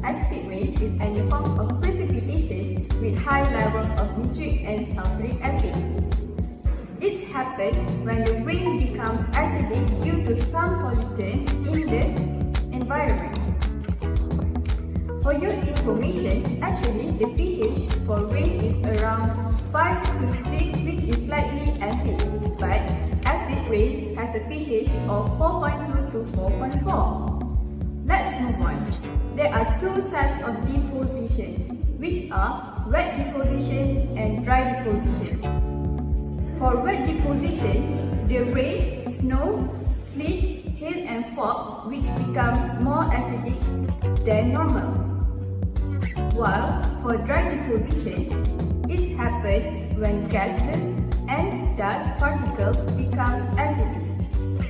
Acid rain is any form of precipitation with high levels of nitric and sulfuric acid. It happens when the rain becomes acidic due to some pollutants in the environment. For your information, actually the pH for rain is around 5 to 6, which is slightly acid, but acid rain has a pH of 4.2 to 4.4. Let's move on. There are two types of deposition, which are wet deposition and dry deposition. For wet deposition, the rain, snow, sleet, hail and fog which become more acidic than normal. While for dry deposition, it happens when gases and dust particles becomes acidic.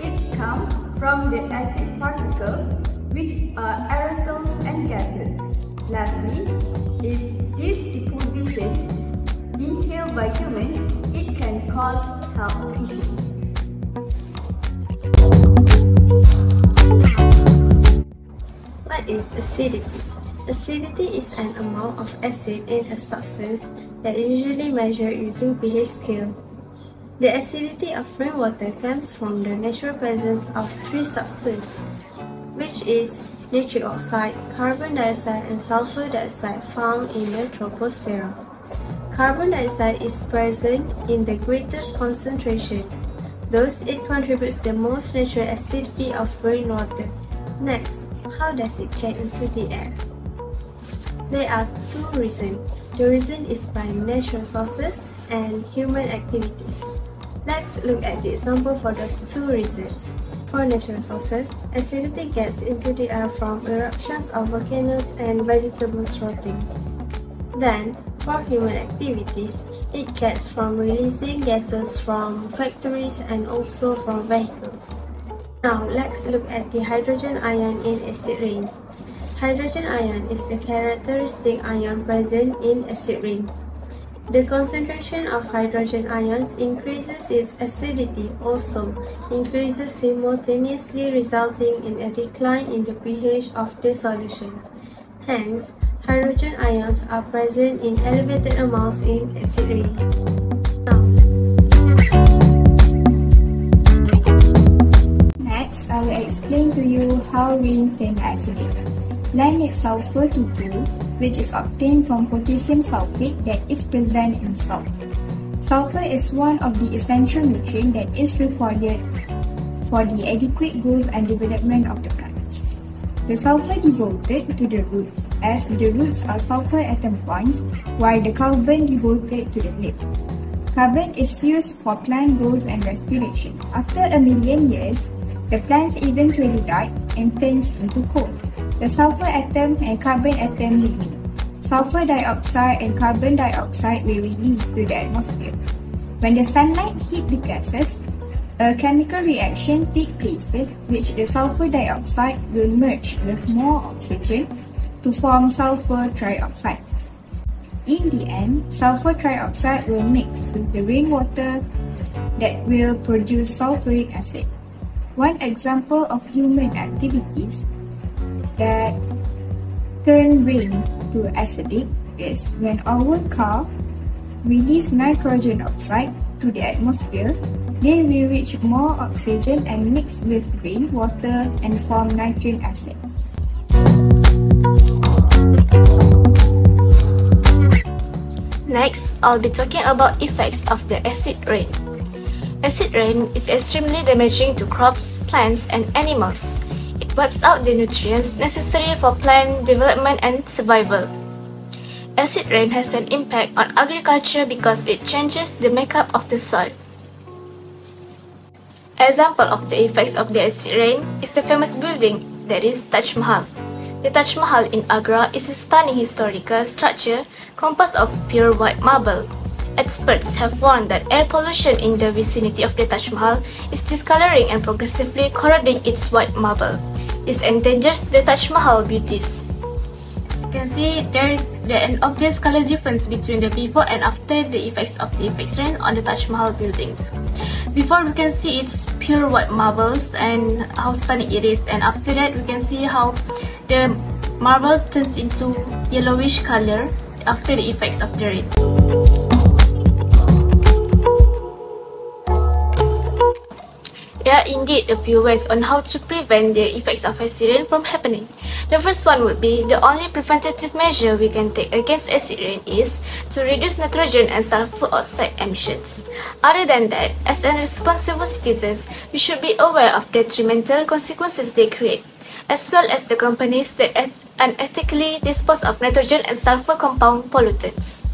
It comes from the acid particles which are aerosols and gases. Lastly, if this deposition inhaled by humans, it can cause health issues. What is acidity? Acidity is an amount of acid in a substance that is usually measured using pH scale. The acidity of rainwater comes from the natural presence of three substances, which is nitric oxide, carbon dioxide, and sulfur dioxide found in the troposphere. Carbon dioxide is present in the greatest concentration, thus it contributes the most natural acidity of rainwater. Next, how does it get into the air? There are two reasons. The reason is by natural sources and human activities. Let's look at the example for those two reasons. For natural sources, acidity gets into the air from eruptions of volcanoes and vegetables rotting. Then, for human activities, it gets from releasing gases from factories and also from vehicles. Now, let's look at the hydrogen ion in acid rain. Hydrogen ion is the characteristic ion present in acid rain. The concentration of hydrogen ions increases its acidity, also increases simultaneously, resulting in a decline in the pH of the solution. Hence, hydrogen ions are present in elevated amounts in acid rain. Next, I will explain to you how rain can be acidic. Land needs sulfur to cool, which is obtained from potassium sulfate that is present in salt. Sulfur is one of the essential nutrients that is required for the adequate growth and development of the plants. The sulfur devoted to the roots, as the roots are sulfur atom points, while the carbon devoted to the leaf. Carbon is used for plant growth and respiration. After a million years, the plants eventually die and turns into coal. The sulfur atom and carbon atom remain. Sulfur dioxide and carbon dioxide will release to the atmosphere. When the sunlight hits the gases, a chemical reaction takes place which the sulfur dioxide will merge with more oxygen to form sulfur trioxide. In the end, sulfur trioxide will mix with the rainwater that will produce sulfuric acid. One example of human activities that turn rain to acidic is when our car release nitrogen oxide to the atmosphere, they will reach more oxygen and mix with rainwater and form nitric acid. Next, I'll be talking about effects of the acid rain. Acid rain is extremely damaging to crops, plants, and animals. It wipes out the nutrients necessary for plant development and survival. Acid rain has an impact on agriculture because it changes the makeup of the soil. Example of the effects of the acid rain is the famous building, that is Taj Mahal. The Taj Mahal in Agra is a stunning historical structure composed of pure white marble. Experts have warned that air pollution in the vicinity of the Taj Mahal is discoloring and progressively corroding its white marble. This endangers the Taj Mahal beauties. As you can see, there is an obvious color difference between the before and after the effects of the effects rain on the Taj Mahal buildings. Before, we can see its pure white marbles and how stunning it is, and after that we can see how the marble turns into yellowish color after the effects of the rain. There are indeed a few ways on how to prevent the effects of acid rain from happening. The first one would be the only preventative measure we can take against acid rain is to reduce nitrogen and sulfur oxide emissions. Other than that, as responsible citizens, we should be aware of the detrimental consequences they create, as well as the companies that unethically dispose of nitrogen and sulfur compound pollutants.